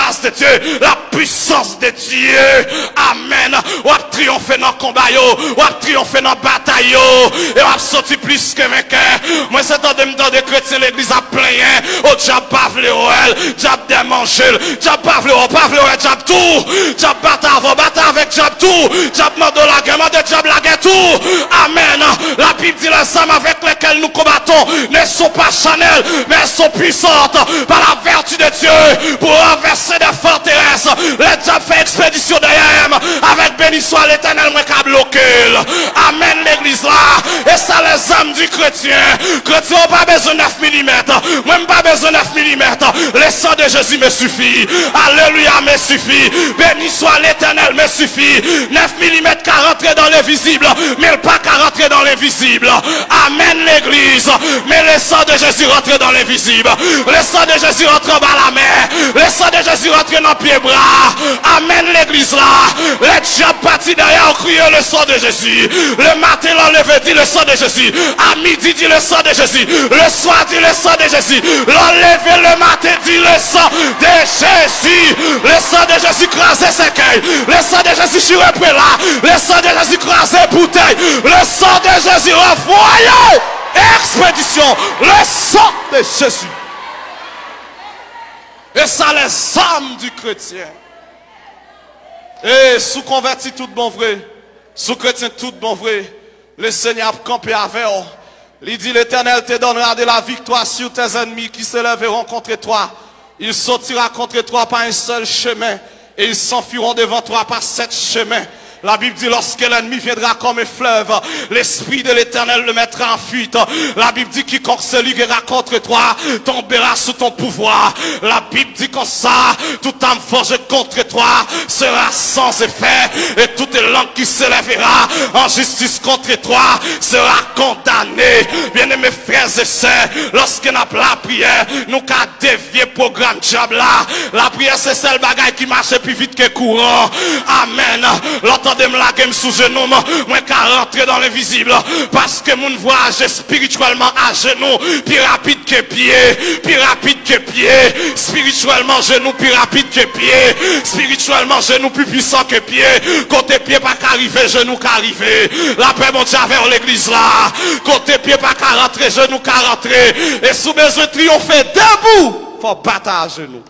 grâce de Dieu, la puissance de Dieu. Amen. Ou a triomphé dans le combat, ou a triomphé dans la bataille, et ou a sorti plus que vainqueur. Moi, c'est temps de me donner des chrétiens, l'église a plein, au diable pas vle elle, diable démange, diable pas vle elle, diable tout, diable battre avec diable tout, diable mando la guerre, mando diable la guerre tout. Amen. La Bible dit les âmes avec lesquelles nous combattons ne sont pas charnelles, mais elles sont puissantes par la vertu de Dieu pour renverser des forteresses. Les diables fait expédition derrière avec béni soit l'éternel, moi qui bloqué. Amen l'église là. Et ça les âmes du chrétien. Chrétien n'a pas besoin de 9 mm. Moi pas besoin de 9 mm. Le sang de Jésus me suffit. Alléluia me suffit. Béni soit l'éternel me suffit. 9 mm qu'à rentrer dans l'invisible, mais pas qu'à rentrer dans l'invisible. Amen l'église. Mais le sang de Jésus rentre dans l'invisible. Le sang de Jésus rentre en bas la mer. Le sang de Jésus rentre dans pied bras. Amen l'église là. Les diables partis derrière crier le sang de Jésus. Le matin l'enlevé dit le sang de Jésus. À midi dit le sang de Jésus. Le soir dit le sang de Jésus. L'enlevé le matin dit le sang de Jésus. Le sang de Jésus crasé ses cueils. Le sang de Jésus chiré là. Le sang de Jésus crasé bouteille. Le sang de Jésus renvoyé. Expédition. Le sang de Jésus. Et ça les âmes du chrétien. Et sous converti tout bon vrai. Sous chrétien tout bon vrai. Le Seigneur a campé avec eux. Il dit l'Éternel te donnera de la victoire sur tes ennemis qui se lèveront contre toi. Il sortira contre toi par un seul chemin. Et ils s'enfuiront devant toi par 7 chemins. La Bible dit lorsque l'ennemi viendra comme un fleuve, l'esprit de l'Éternel le mettra en fuite. La Bible dit quiconque se liguera contre toi tombera sous ton pouvoir. La Bible dit comme ça, toute âme forgée contre toi sera sans effet, et toute langue qui se lèvera en justice contre toi sera condamnée. Bien-aimés frères et sœurs, lorsque nous avons la prière, nous avons dévié le programme diable là. La prière c'est celle bagaille qui marche plus vite que courant. Amen. Entendez me la game sous genou, moi qu'à rentrer dans l'invisible, parce que mon voyage spirituellement à genoux, plus rapide que pied, plus rapide que pied, spirituellement genou plus rapide que pied, spirituellement genou plus puissant que pied, côté pied pas qu'arriver, genou qu'arriver, la paix mon Dieu vers l'église là, côté pied pas qu'à rentrer, genou qu'à rentrer, et sous besoin de triompher debout, faut battre à genoux.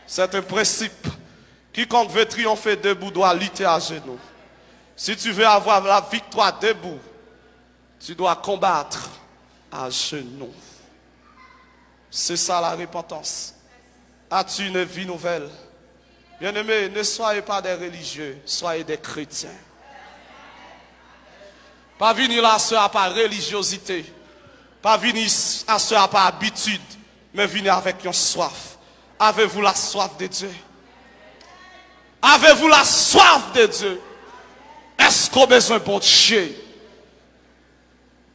C'est un principe. Quiconque veut triompher debout doit lutter à genoux. Si tu veux avoir la victoire debout, tu dois combattre à genoux. C'est ça la repentance. As-tu une vie nouvelle? Bien-aimés, ne soyez pas des religieux, soyez des chrétiens. Pas venir là à ce par religiosité, pas venir à ce par habitude, mais venir avec une soif. Avez-vous la soif de Dieu? Avez-vous la soif de Dieu? Est-ce qu'on a besoin de bon Dieu?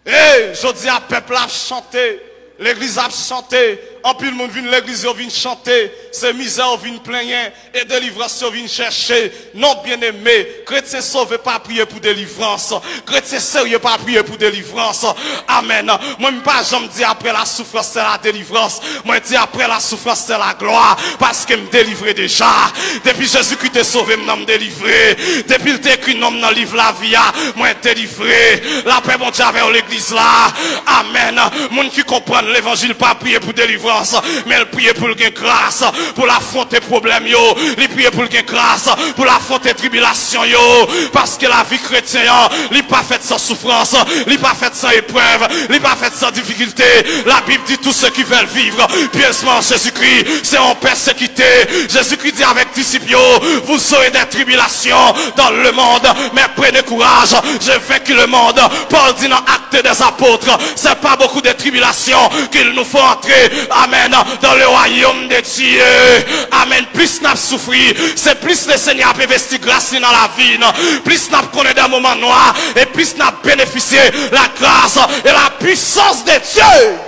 Et je dis à peuple à chanter, l'église a chanté, en plus le monde vient l'église vient chanter, c'est misère vient plaigner et délivrance vient chercher. Non bien aimé, chrétien sauvé pas prier pour délivrance, chrétien sérieux pas prier pour délivrance. Amen. Moi pas jamais dit après la souffrance c'est la délivrance, moi dis après la souffrance c'est la gloire, parce que me délivrer déjà. Depuis Jésus-Christ t'est sauvé, me délivré. Depuis il t'écrit nom dans le livre la vie, moi délivré. La paix mon Dieu avec l'église là. Amen. Moun qui comprend l'évangile pas prier pour délivrance, mais elle prie pour le gain grâce, pour affronter problème yo, il prie pour le gain grâce, pour affronter tribulation yo, parce que la vie chrétienne, il pas faite sans souffrance, il pas faite sans épreuve, il pas faite sans difficulté. La Bible dit tous ceux qui veulent vivre pieusement Jésus-Christ, c'est en persécuté. Jésus-Christ dit avec disciples, vous aurez des tribulations dans le monde, mais prenez courage, j'ai vaincu le monde. Paul dit dans Actes des Apôtres, c'est pas beaucoup de tribulations qu'il nous faut entrer, amen, dans le royaume de Dieu. Amen. Plus nous souffrir, c'est plus le Seigneur a investi grâce dans la vie, plus nous connaissons des moments noirs, et plus nous bénéficié la grâce et la puissance de Dieu.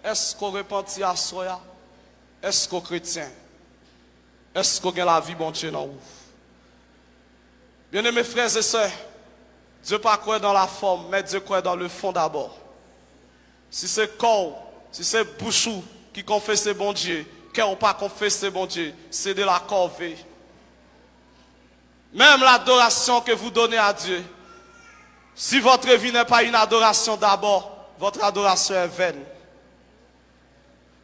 Est-ce qu'on repentit à soi? Est-ce qu'on chrétien? Est-ce qu'on a la vie bon Dieu dans vous? Bien-aimés frères et sœurs, Dieu pas croit dans la forme, mais Dieu croit dans le fond d'abord. Si c'est corps, si c'est bouchou qui confesse bon Dieu, cœur ou pas confesse bon Dieu, c'est de la corvée. Même l'adoration que vous donnez à Dieu, si votre vie n'est pas une adoration d'abord, votre adoration est vaine.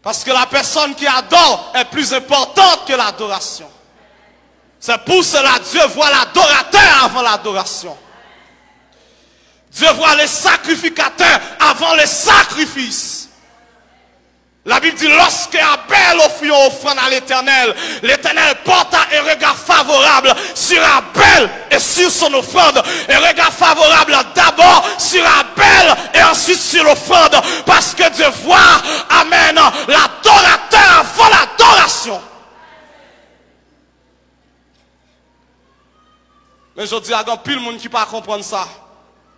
Parce que la personne qui adore est plus importante que l'adoration. C'est pour cela que Dieu voit l'adorateur avant l'adoration. Dieu voit les sacrificateurs avant les sacrifices. La Bible dit, lorsque Abel offrit une offrande à l'Éternel, l'Éternel porta un regard favorable sur Abel et sur son offrande. Un regard favorable d'abord sur Abel et ensuite sur l'offrande. Parce que Dieu voit, amen, l'adorateur avant l'adoration. Mais je dis, il y a pile de monde qui ne peut pas comprendre ça.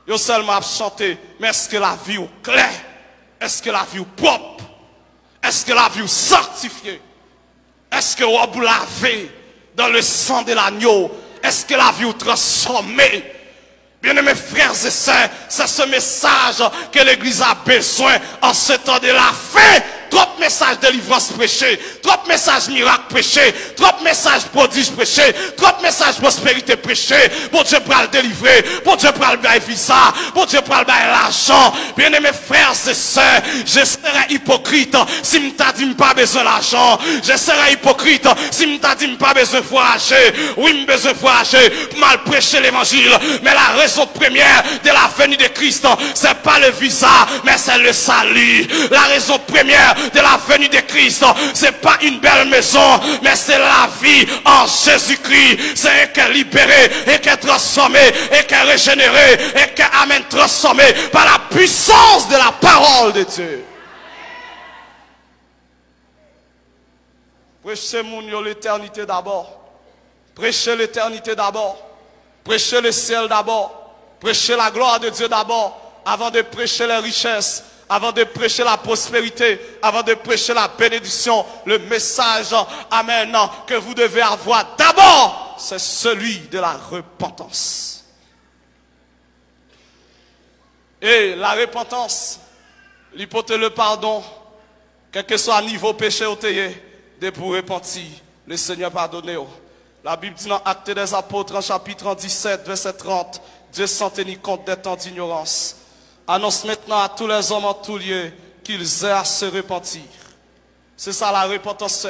Ils seulement chanter, mais est-ce que la vie est claire? Est-ce que la vie est propre? Est-ce que la vie est sanctifiée? Est-ce que vous lavez dans le sang de l'agneau? Est-ce que la vie est transformée? Bien-aimés frères et sœurs, c'est ce message que l'Église a besoin en ce temps de la fin. Trop de messages de délivrance prêchés, trop de messages miracles prêchés, trop de messages prodiges prêchés, trop de messages prospérité prêchés. Bon Dieu pour le délivrer, bon Dieu pour le bailler visa, bon Dieu pour le bailler l'argent. Bien-aimés frères et sœurs, je serais hypocrite si m'ta dit pas besoin d'argent. Je serais hypocrite si m'ta dit pas besoin de voyager. Oui, m'ai besoin de voyager pour mal prêcher l'évangile. Mais la raison première de la venue de Christ, c'est pas le visa, mais c'est le salut. La raison première de la venue de Christ, c'est pas une belle maison, mais c'est la vie en Jésus-Christ. C'est un qui est libéré, et qui est transformé, et qui est régénéré, et qui est amen transformé par la puissance de la parole de Dieu. Prêchez l'éternité d'abord. Prêchez l'éternité d'abord. Prêchez le ciel d'abord. Prêchez la gloire de Dieu d'abord, avant de prêcher les richesses, avant de prêcher la prospérité, avant de prêcher la bénédiction. Le message, amen, que vous devez avoir d'abord, c'est celui de la repentance. Et la repentance, l'hypothèse le pardon, quel que soit le niveau péché au théier, de pour repentir, le Seigneur pardonne. La Bible dit dans Actes des Apôtres, en chapitre 17, verset 30, Dieu sans tenir compte des temps d'ignorance, annonce maintenant à tous les hommes en tout lieu qu'ils aient à se repentir. C'est ça la repentance.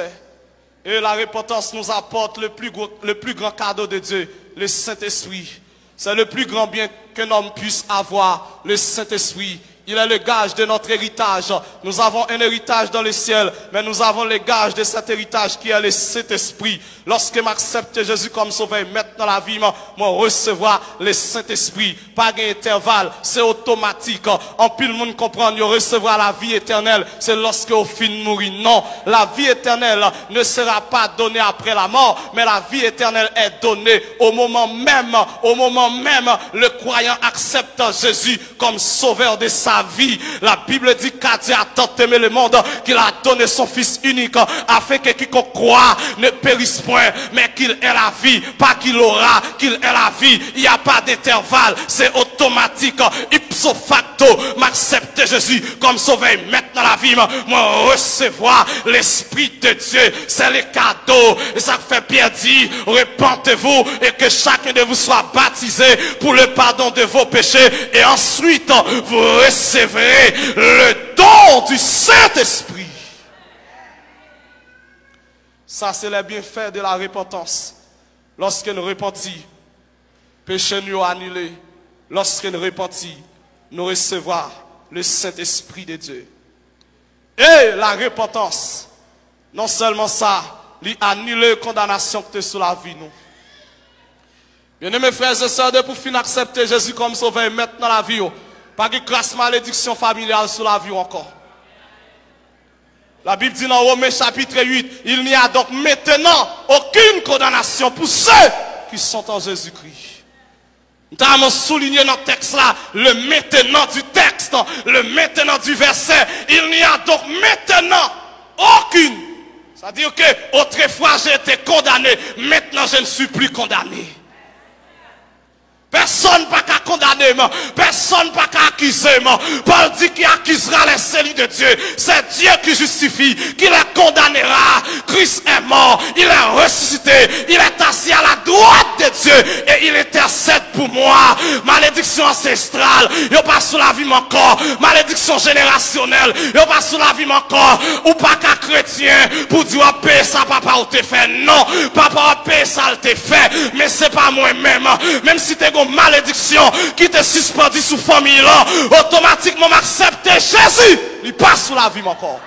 Et la repentance nous apporte le plus grand cadeau de Dieu, le Saint-Esprit. C'est le plus grand bien qu'un homme puisse avoir, le Saint-Esprit. Il est le gage de notre héritage. Nous avons un héritage dans le ciel, mais nous avons le gage de cet héritage qui est le Saint-Esprit. Lorsque m'accepte Jésus comme sauveur, maintenant la vie, moi recevoir le Saint-Esprit. Pas d'intervalle, c'est automatique. En plus le monde comprend, nous recevoir la vie éternelle. C'est lorsque au fin de mourir. Non, la vie éternelle ne sera pas donnée après la mort, mais la vie éternelle est donnée au moment même, le croyant accepte Jésus comme sauveur de sa vie. La Bible dit qu'à Dieu a tant aimé le monde qu'il a donné son Fils unique afin que quiconque croit ne périsse point, mais qu'il ait la vie, pas qu'il aura, qu'il ait la vie. Il n'y a pas d'intervalle, c'est automatique, ipso facto. M'accepter Jésus comme sauveur, maintenant la vie, moi recevoir l'Esprit de Dieu, c'est le cadeau. Et ça fait bien dire, repentez-vous et que chacun de vous soit baptisé pour le pardon de vos péchés, et ensuite vous recevrez le don du Saint-Esprit. Ça, c'est le bienfait de la repentance. Lorsque nous repentons, péché nous annulé. Lorsque nous repentons, nous recevons le Saint-Esprit de Dieu. Et la repentance, non seulement ça, il annule la condamnation que tu es sur la vie, nous. Bien-aimés frères et sœurs, pour finir accepter Jésus comme sauveur maintenant la vie, pas de grâce malédiction familiale sur la vie encore. La Bible dit dans Romains chapitre 8, il n'y a donc maintenant aucune condamnation pour ceux qui sont en Jésus-Christ. Nous avons souligné dans le texte là, le maintenant du texte, le maintenant du verset. Il n'y a donc maintenant aucune. C'est-à-dire que autrefois j'ai été condamné, maintenant je ne suis plus condamné. Personne n'a qu'à condamner, personne n'a qu'à accuser. Paul dit qu'il accusera les celui de Dieu. C'est Dieu qui justifie, qui les condamnera. Christ est mort, il est ressuscité, il est assis à la droite de Dieu et il intercède pour moi. Malédiction ancestrale, il pas sous la vie mon corps. Malédiction générationnelle, il pas sous la vie mon corps. Ou pas qu'un chrétien pour dire paix ça papa ou te fait. Non, papa paix ça le te fait, mais c'est pas moi-même. Même si tu as une malédiction qui te suspendue sous famille là, automatiquement m'accepter Jésus, il passe sous la vie mon corps.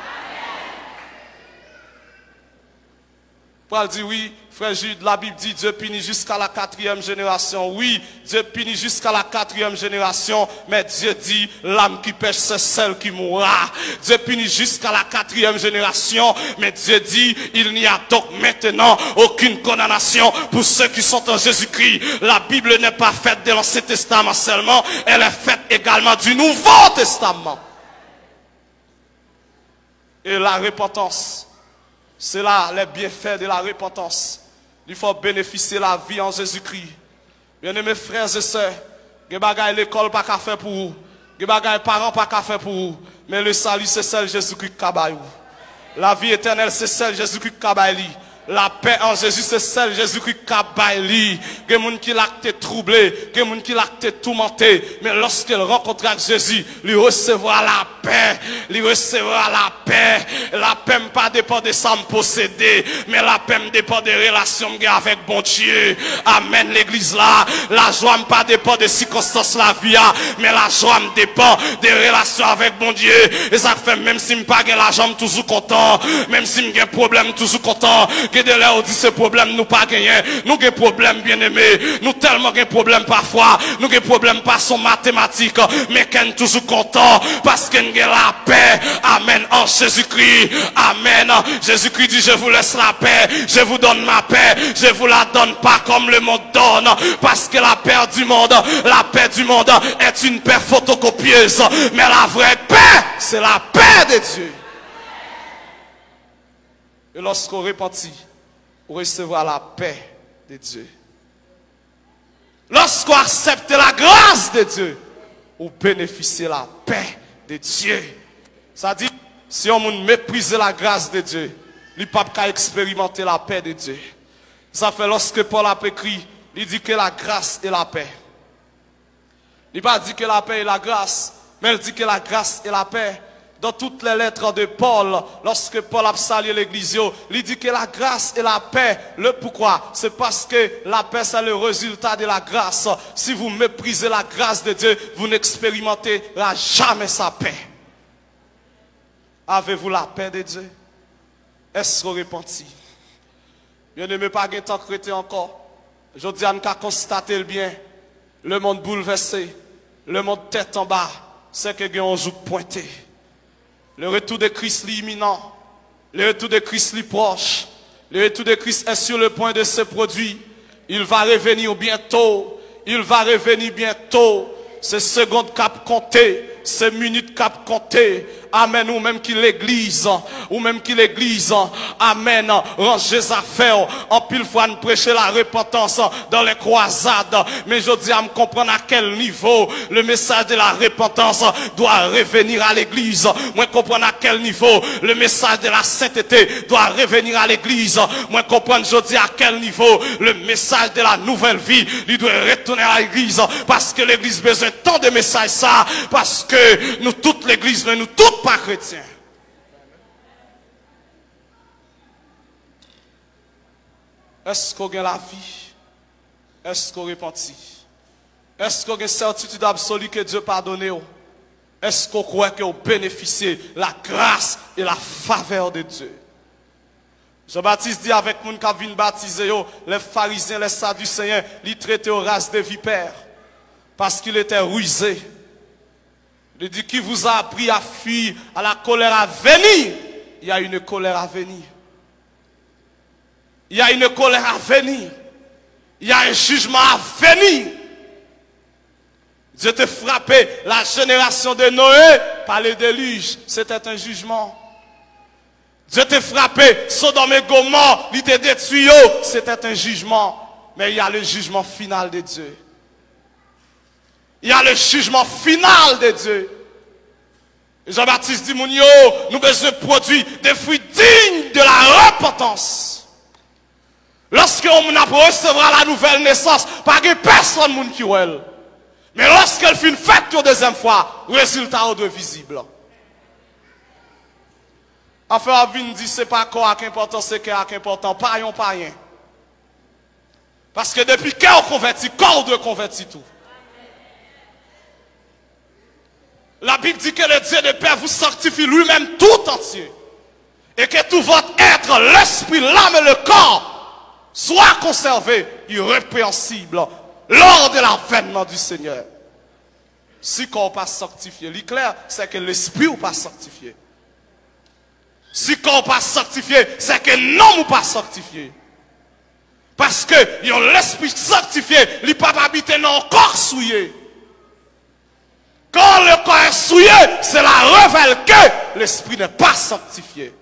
Paul dit oui, frère Jude, la Bible dit Dieu punit jusqu'à la 4e génération. Oui, Dieu punit jusqu'à la 4e génération, mais Dieu dit l'âme qui pêche c'est celle qui mourra. Dieu punit jusqu'à la 4e génération, mais Dieu dit il n'y a donc maintenant aucune condamnation pour ceux qui sont en Jésus-Christ. La Bible n'est pas faite de l'Ancien Testament seulement, elle est faite également du Nouveau Testament. Et la repentance, c'est là les bienfaits de la repentance. Il faut bénéficier de la vie en Jésus-Christ. Bien-aimés frères et sœurs, des bagailles l'école pas qu'à faire pour vous, des bagailles parents pas qu'à faire pour vous, mais le salut c'est seul Jésus-Christ qui a. La vie éternelle c'est seul Jésus-Christ qui a. La paix en Jésus, c'est celle Jésus-Christ qui a bailli. Il y a des gens qui l'ont été troublés, il y a des gens qui l'ont été tourmentés. Mais lorsqu'il rencontrera Jésus, il recevra la paix. Il recevra la paix. La paix ne pas dépend de ça me posséder, mais la paix me dépend des relations avec bon Dieu. Amen, l'église là. La joie ne pas dépend des circonstances de la vie, mais la joie me dépend des relations avec bon Dieu. Et ça fait même si je n'ai pas l'argent, je suis toujours content. Même si j'ai un problème, je suis toujours content. De là on dit ce problème nous pas gagné, nous avons problème bien aimé, nous tellement de problème parfois, nous avons problème par son mathématique, mais qu'on toujours content parce qu'on a la paix. Amen en Jésus-Christ. Amen. Jésus-Christ dit je vous laisse la paix, je vous donne ma paix, je vous la donne pas comme le monde donne, parce que la paix du monde est une paix photocopieuse, mais la vraie paix c'est la paix de Dieu. Et lorsqu'on repentit, on recevra la paix de Dieu. Lorsqu'on accepte la grâce de Dieu, on bénéficie de la paix de Dieu. Ça dit, si on méprise la grâce de Dieu, il ne peut pas expérimenter la paix de Dieu. Ça fait lorsque Paul a écrit, il dit que la grâce est la paix. Il n'a pas dit que la paix est la grâce, mais il dit que la grâce est la paix. Dans toutes les lettres de Paul, lorsque Paul a salué l'église, il dit que la grâce et la paix, le pourquoi? C'est parce que la paix c'est le résultat de la grâce. Si vous méprisez la grâce de Dieu, vous n'expérimenterez jamais sa paix. Avez-vous la paix de Dieu? Est-ce que vous repentez? Bien aimé, pas de temps chrétien encore. Je dis à nous constater le bien. Le monde bouleversé, le monde tête en bas, c'est que on joue pointé. Le retour de Christ est imminent. Le retour de Christ est proche. Le retour de Christ est sur le point de se produire. Il va revenir bientôt. Il va revenir bientôt. C'est seconde cap compté. C'est minute cap compté. Amen. Ou même qui l'église. Ou même qui l'église. Amen. Rangez affaires. En pile fois, nous prêcher la repentance dans les croisades. Mais je dis à me comprendre à quel niveau le message de la repentance doit revenir à l'église. Moi, comprendre à quel niveau le message de la sainteté doit revenir à l'église. Moi, comprendre, je dis à quel niveau le message de la nouvelle vie, il doit retourner à l'église. Parce que l'église a besoin tant de messages ça. Parce que nous, toute l'église, mais nous, toutes pas chrétiens. Est-ce qu'on a la vie? Est-ce qu'on repentit? Est-ce qu'on a une certitude absolue que Dieu pardonne? Est-ce qu'on croit qu'on bénéficie la grâce et la faveur de Dieu? Jean-Baptiste dit avec moun qui vient baptiser, les pharisiens, les sadducéens, ils traitaient aux races de vipères parce qu'il était rusé. Il dit qui vous a appris à fuir à la colère à venir. Il y a une colère à venir. Il y a une colère à venir. Il y a un jugement à venir. Dieu te frappé la génération de Noé par le déluge. C'était un jugement. Dieu te frappé Sodome et Gomorrhe, il te détruit. C'était un jugement. Mais il y a le jugement final de Dieu. Il y a le jugement final de Dieu. Jean-Baptiste dit, moun yo, nous besoin produire des fruits dignes de la repentance. Lorsque on recevra la nouvelle naissance, pas que personne moun qui ouel. Mais lorsqu'elle fait une fête une deuxième fois, résultat de visible. Enfin, Avin dit, c'est pas quoi qui est important, c'est quoi qui est important, pas rien. Parce que depuis qu'on convertit, corps de convertit tout. La Bible dit que le Dieu de paix vous sanctifie lui-même tout entier. Et que tout votre être, l'esprit, l'âme et le corps soient conservés irrépréhensibles lors de l'avènement du Seigneur. Si qu'on pas sanctifié, l'éclair, c'est que l'esprit ou pas sanctifié. Si qu'on pas sanctifié, c'est que non ou pas sanctifié. Parce que l'esprit sanctifié, il ne peut pas habiter dans le corps souillé. Quand le corps est souillé, cela révèle que l'esprit n'est pas sanctifié.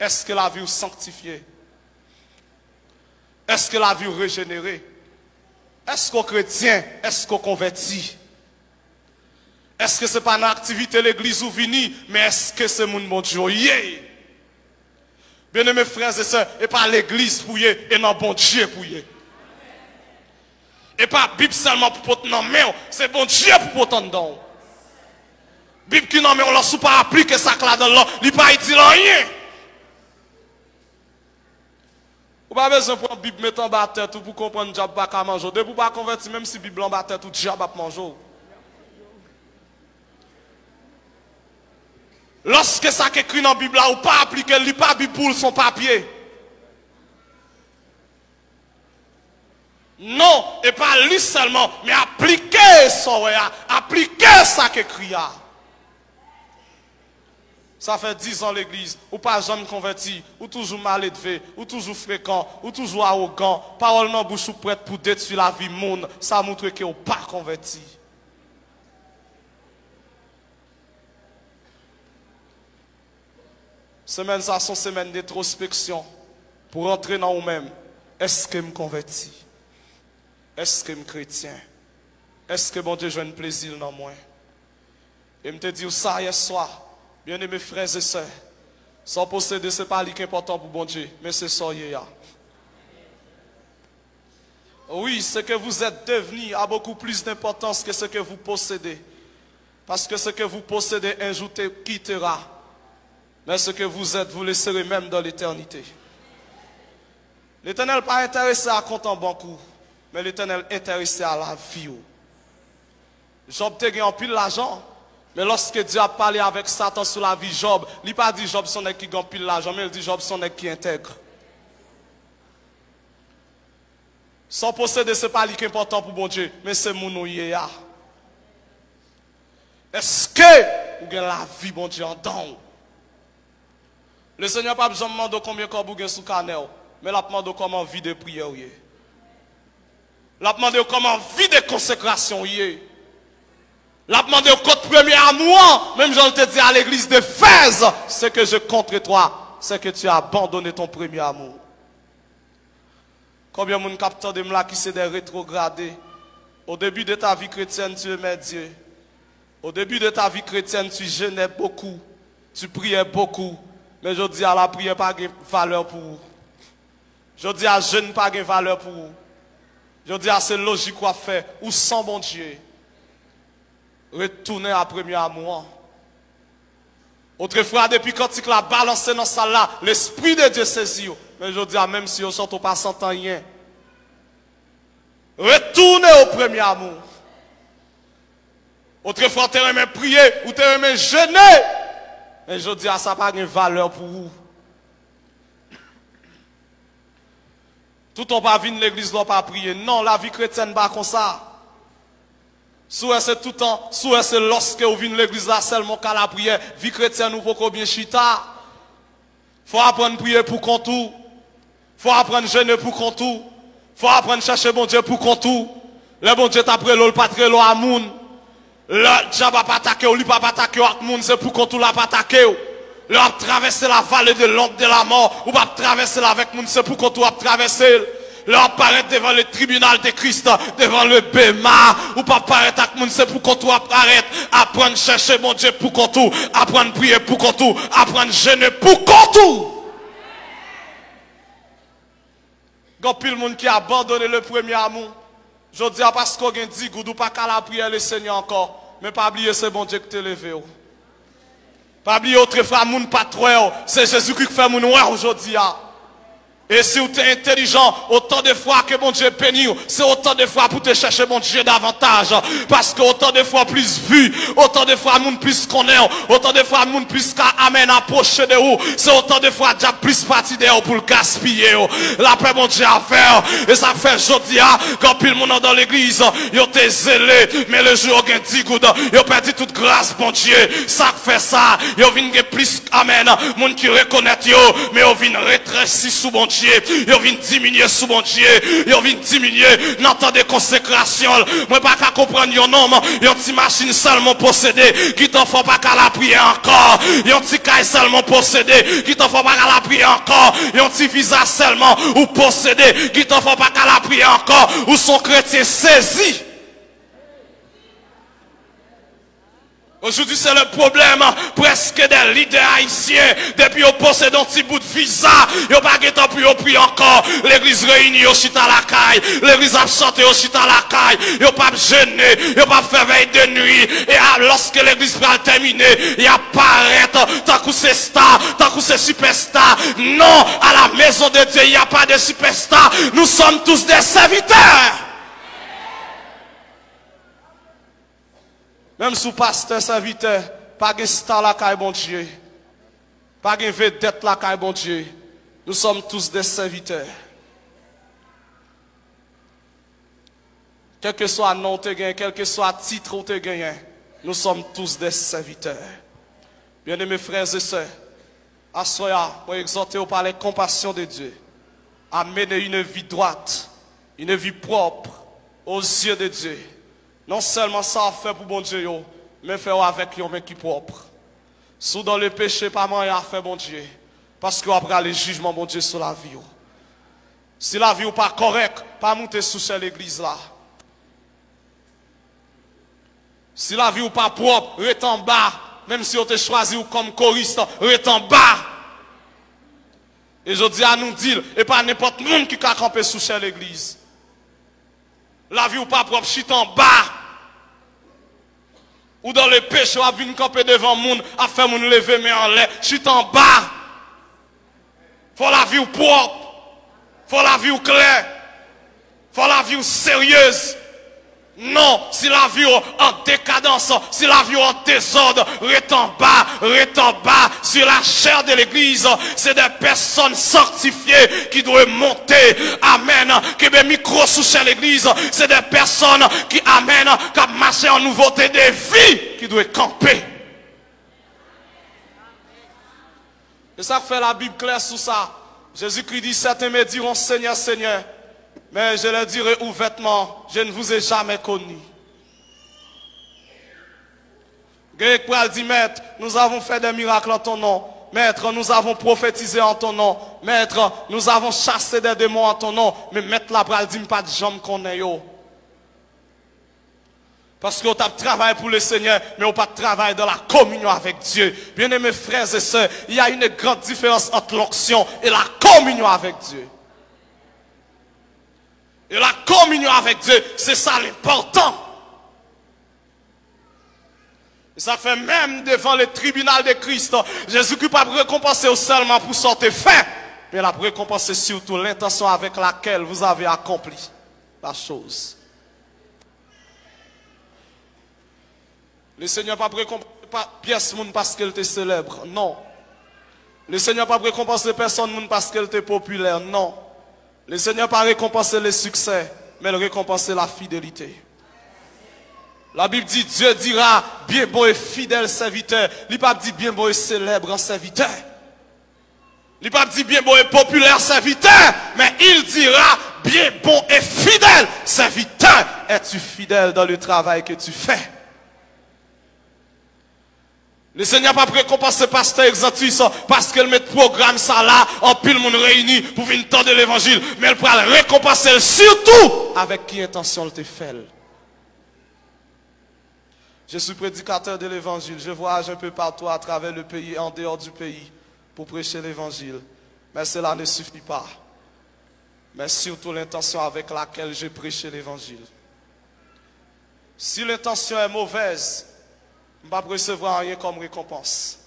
Est-ce que la vie est sanctifiée? Est-ce que la vie est régénérée? Est-ce qu'on chrétien? Est-ce qu'on convertit? Est-ce que ce n'est pas une activité l'église ou vini, mais est-ce que c'est mon bon Dieu? Bien aimés frères et sœurs, et pas l'église pour y, et non bon Dieu pour y. Et pas Bible seulement pour porter dans main, c'est bon Dieu pour porter dans. Bible qui non mais on l'a sous pas appliquer ça là dans l'eau, il pas dit rien. Ou pas besoin pour Bible mettre en bas tête pour comprendre diable pas qu'à manger. Depuis pas convertir même si Bible en bas tête tout diable pas manger. Lorsque ça qui écrit dans la Bible là ou pas appliquer, il pas Bible pour son papier. Non, et pas lui seulement, mais appliquer ça, appliquer ça qu'écrit. Ça fait 10 ans l'église, ou pas jamais converti, ou toujours mal élevé, ou toujours fréquent, ou toujours arrogant, parole dans bouche ou prête pour détruire la vie monde, ça montre que vous pas converti. Semaine ça sont semaine d'introspection pour entrer dans vous-même. Est-ce que je me convertis? Est-ce que je suis chrétien? Est-ce que bon Dieu joue un plaisir dans moi? Et je te dis ça hier soir, bien aimés frères et sœurs, sans posséder, ce n'est pas important pour bon Dieu, mais c'est ça hier. Oui, ce que vous êtes devenu a beaucoup plus d'importance que ce que vous possédez. Parce que ce que vous possédez un jour quittera. Mais ce que vous êtes, vous laisserez même dans l'éternité. L'Éternel n'est pas intéressé à compter en banque, mais l'Éternel est intéressé à la vie. Job a gagné en pile l'argent, mais lorsque Dieu a parlé avec Satan sur la vie de Job, il n'a pas dit Job son qui gagne pile l'argent, mais il dit Job son qui intègre. Sans posséder, ce n'est pas important pour bon Dieu, mais c'est mon ouïe. Est-ce que vous avez la vie, bon Dieu, en dedans? Le Seigneur n'a pas besoin de demander combien vous avez sous canal, mais il a demandé comment vivre de prière. Il a demandé comment vivre de consécration. Il a demandé contre premier amour, même j'en te dis à l'église d'Éphèse, ce que je contre toi, c'est que tu as abandonné ton premier amour. Combien de monde capteur de là qui c'est des rétrogradés? Au début de ta vie chrétienne, tu aimais Dieu. Au début de ta vie chrétienne, tu jeûnais beaucoup, tu priais beaucoup. Mais je dis à la prière pas de valeur pour vous. Je dis à jeûne pas de valeur pour vous. Je dis à c'est logique quoi faire. Ou sans bon Dieu. Retournez à premier amour. Autrefois, depuis quand tu l'as balancé dans ça là, l'Esprit de Dieu saisit. Mais je dis à même si vous ne pas sentant rien. Retournez au premier amour. Autrefois, tu aimé prier ou tu aimé jeûner. Et je dis à ça pas de valeur pour vous. Tout on pas venir l'église doit pas prier. Non, la vie chrétienne pas comme ça. Soit c'est tout le temps, soit c'est lorsque vous venez l'église là seulement qu'à la prière, vie chrétienne ou pas bien chita. Faut apprendre à prier pour qu'on tout. Faut apprendre à jeûner pour qu'on tout. Faut apprendre à chercher bon Dieu pour qu'on tout. Le bon Dieu t'après l'eau, le patre l'eau à moun. Le diable pas attaquer ou lui pas attaquer à moun, c'est pour qu'on tout l'a pas attaquer. Le a traversé la vallée de l'ombre de la mort ou pas traverser avec moun, c'est pour qu'on tout a traversé. Leur paraître devant le tribunal de Christ, devant le Béma, ou pas paraître avec moun, c'est pour qu'on tout apparaître, apprendre chercher mon Dieu pour qu'on tout, apprendre prier pour qu'on tout, apprendre jeûner pour qu'on tout. Quand pile le monde qui a abandonné le premier amour, je dis parce qu'on a dit, ou pas qu'à la prière le Seigneur encore, mais pas oublier c'est bon Dieu qui t'a levé. Pas oublier autre frère, moun pas trop, c'est Jésus qui fait moun ouais aujourd'hui. Et si vous êtes intelligent, autant de fois que mon Dieu bénit, c'est autant de fois pour te chercher mon Dieu davantage. Parce que autant de fois plus vu, autant de fois moun plus connaît, autant de fois moun plus qu'à amen approcher de vous, c'est autant de fois déjà plus parti de vous pour le gaspiller. La paix mon Dieu à faire. Et ça fait aujourd'hui, quand pile le monde dans l'église, ils ont été zélés, mais le jour où ils ont dit good, ils ont perdu toute grâce mon Dieu. Ça fait ça, ils ont vu plus amen, moun qui reconnaît yo, mais ils ont vu rétrécir sous mon Dieu. Ils viennent diminuer sous mon Dieu. Ils viennent diminuer dans temps de consécration. Moi, pas qu'à comprendre yon nom. Yon ti machine seulement possédée. Qui t'en faut pas qu'à la prier encore. Yon ti caille seulement possédée. Qui t'en faut pas qu'à la prier encore. Yon ti visa seulement ou possédé. Qui t'en faut pas qu'à la prier encore. Ou son chrétien saisi. Aujourd'hui, c'est le problème presque des leaders haïtiens. Depuis qu'ils possèdent un petit bout de visa, ils n'ont pas de temps pour prier encore. L'église réunie au chita la caille. L'église a chanté au chita la caille. Ils n'ont pas jeûné, ils n'ont pas fait veille de nuit. Et lorsque l'église va terminer, il apparaît tant que c'est star, tant que c'est superstar. Non, à la maison de Dieu, il n'y a pas de superstar. Nous sommes tous des serviteurs. Même sous pasteur serviteur, pas de star la caille bon Dieu. Pas de vedette la caille bon Dieu. Nous sommes tous des serviteurs. Quel que soit nom te gagne, quel que soit titre ou te gagne, nous sommes tous des serviteurs. Bien-aimés frères et sœurs, à soya, pour exhorter au par la compassion de Dieu, à mener une vie droite, une vie propre aux yeux de Dieu. Non seulement ça a fait pour bon Dieu, mais faire avec un mec qui propre. Sous dans le péché, pas moi à faire bon Dieu. Parce qu'on après le jugement, bon Dieu, sur la vie. Si la vie n'est pas correcte, pas monter sous l'église là. Si la vie n'est pas propre, reste en bas. Même si on te choisi comme choriste, reste en bas. Et je dis à nous dire, et pas n'importe qui a campé sous l'église. La vie ou pas propre, chute en bas. Ou dans le péché, ou venir camper devant le monde, à faire mon lever, mais en l'air, chute en bas. Faut la vie ou propre. Faut la vie ou claire. Faut la vie ou sérieuse. Non, si la vie en décadence, si la vie en désordre, reste en bas, sur la chair de l'église, c'est des personnes sanctifiées qui doivent monter, amen, qui ont micro sous l'église, c'est des personnes qui amènent, qui marchent en nouveauté de vie, qui doivent camper. Et ça fait la Bible claire sur ça. Jésus-Christ dit, certains me diront, Seigneur, Seigneur. Mais je le dirai ouvertement, je ne vous ai jamais connu. Grec Pral dit, Maître, nous avons fait des miracles en ton nom. Maître, nous avons prophétisé en ton nom. Maître, nous avons chassé des démons en ton nom. Mais Maître la Pral dit, pas de jambes qu'on est yo. Parce qu'on a travaillé pour le Seigneur, mais on pas de travail dans la communion avec Dieu. Bien-aimés frères et sœurs, il y a une grande différence entre l'onction et la communion avec Dieu. Et la communion avec Dieu, c'est ça l'important. Et ça fait même devant le tribunal de Christ, Jésus-Christ n'a pas récompensé seulement pour sortir fin, mais il a récompensé surtout l'intention avec laquelle vous avez accompli la chose. Le Seigneur n'a pas récompensé pièce parce qu'elle était célèbre, non. Le Seigneur n'a pas récompensé personne parce qu'elle était populaire, non. Le Seigneur n'a pas récompensé le succès, mais il récompensé la fidélité. La Bible dit, Dieu dira, bien bon et fidèle serviteur. Il n'a pas dit bien bon et célèbre serviteur. Il n'a pas dit bien bon et populaire serviteur, mais il dira, bien bon et fidèle serviteur. Es-tu fidèle dans le travail que tu fais? Le Seigneur n'a pas récompensé pasteur Exantus parce qu'elle met programme ça là, en pile monde réuni pour venir tendre l'évangile. Mais elle pourra le récompenser surtout avec qui intention elle te fait. Je suis prédicateur de l'évangile. Je voyage un peu partout à travers le pays et en dehors du pays pour prêcher l'évangile. Mais cela ne suffit pas. Mais surtout l'intention avec laquelle je prêche l'évangile. Si l'intention est mauvaise, je ne vais pas recevoir rien comme récompense.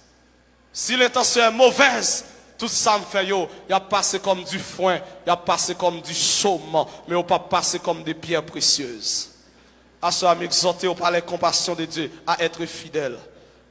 Si l'intention est mauvaise, tout ça me fait, il a passé comme du foin, il a passé comme du chaume, mais il pas passé comme des pierres précieuses. À ce moment, exhorter par la compassion de Dieu à être fidèle.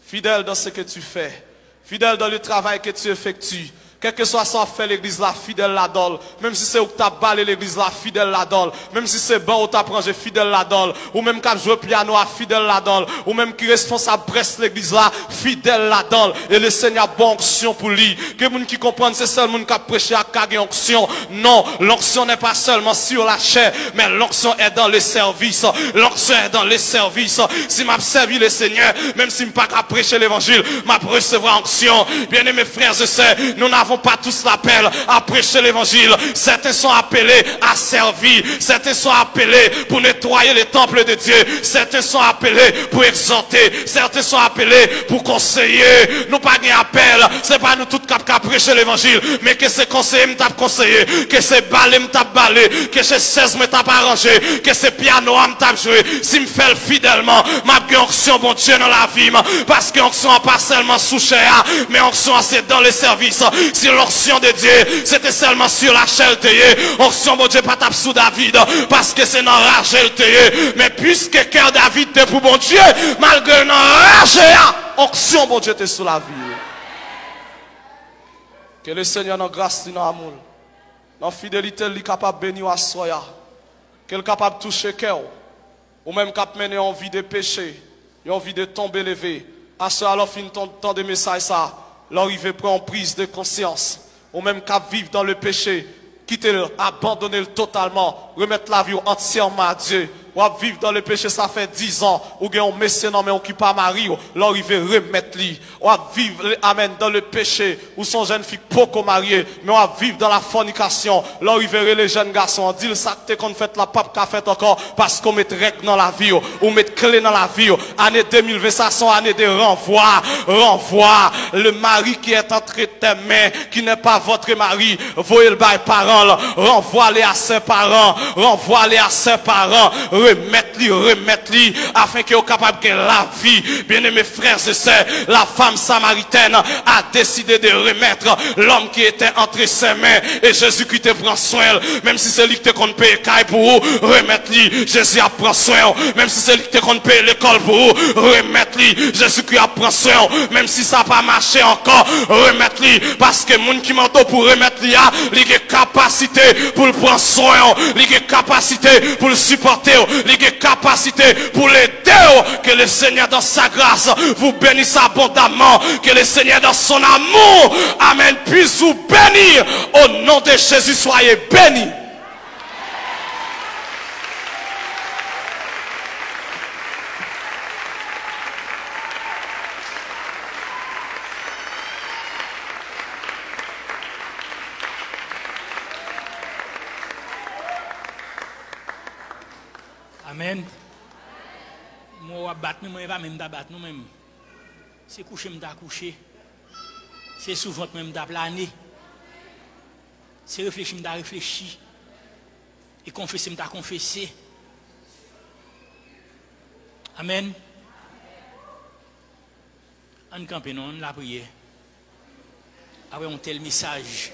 Fidèle dans ce que tu fais. Fidèle dans le travail que tu effectues. Quel que soit ça fait l'église là, fidèle là-dedans. Même si c'est où tu as balé l'église là, fidèle là-dedans. Même si c'est bon où tu as prangé, fidèle là-dedans. Ou même quand joué piano, fidèle là-dedans. Ou même qui responsable presse l'église là, fidèle là-dedans. Et le Seigneur a bonne onction pour lui. Que les gens qui comprennent, c'est seul monde qui a prêché à carrer onction. Non, l'onction n'est pas seulement sur la chair, mais l'onction est dans le service. L'onction est dans le service. Si m'a servi le Seigneur, même si je ne pas qu'à prêcher l'évangile, m'a recevoir onction. Bien aimés frères et sœurs, nous n'avons pas tous l'appel à prêcher l'évangile. Certains sont appelés à servir. Certains sont appelés pour nettoyer les temples de Dieu. Certains sont appelés pour exhorter. Certains sont appelés pour conseiller. Nous pas un appel. C'est pas nous tous qui prêcher l'évangile. Mais que c'est conseiller m'tap conseiller. Que c'est balé m'tap balé. Que c'est chaise m'tap arrangé. Que c'est piano m'tap joué. Si me fait fidèlement, m'a bien onction bon Dieu dans la vie. Parce que onction pas seulement sous chair, mais onction c'est dans le service. Si l'onction de Dieu, c'était seulement sur la chair, onction bon Dieu pas tape sous David, parce que c'est dans la rage, mais puisque cœur David était pour bon Dieu, malgré dans la rage, onction bon Dieu était sous la vie. Que le Seigneur dans grâce, dans amour, dans fidélité, il est capable de bénir à soi, qu'il est capable de toucher cœur, ou même capable de mener en vie de péché, en vie de tomber levé. À ce alors, fin temps de message ça. L'arrivée prend prise de conscience, ou même qu'à vivre dans le péché, quitter-le, abandonner-le totalement, remettre la vie entièrement à Dieu. Ou à vivre dans le péché, ça fait 10 ans, ou bien on messie non mais on qui pas mari, l'arrivée remettre lui. Ou à vivre, amen, dans le péché, ou son jeune fille poco mariée, mais on à vivre dans la fornication, l'arrivée les jeunes garçons, on dit le sacté qu'on fait la pape qu'a fait encore, parce qu'on met règle dans la vie, ou met clé dans la vie. Année 2020, ça sont année de renvoi, le mari qui est entre tes mains, qui n'est pas votre mari, voyez le bail parent, renvoie-les à ses parents, renvoie-les à ses parents, remettre-lui, afin qu'il soit capable de la vie. Bien aimés frères et sœurs, la femme samaritaine a décidé de remettre l'homme qui était entre ses mains, et Jésus-Christ te prend soin, même si c'est lui qui te compte payer caille pour vous, remettre-lui, Jésus a pris soin, même si c'est lui qui te compte payer l'école pour vous, remettre-lui, Jésus-Christ a pris soin, même si ça n'a pas marché encore, remettre-lui, parce que moun qui m'entend pour remettre-lui, il a capacité pour le prendre soin, il a capacité pour le supporter, il a capacité pour l'aider. Que le Seigneur dans sa grâce vous bénisse abondamment, que le Seigneur dans son amour, amen, puisse vous bénir. Au nom de Jésus, soyez bénis. Amen. Moi, je ne vais pas même battre nous-mêmes. C'est coucher, je coucher. C'est souvent même planer. C'est réfléchir, je réfléchir. Et confesser, je confesser. Amen. On campe, non, la prière. Après un tel message.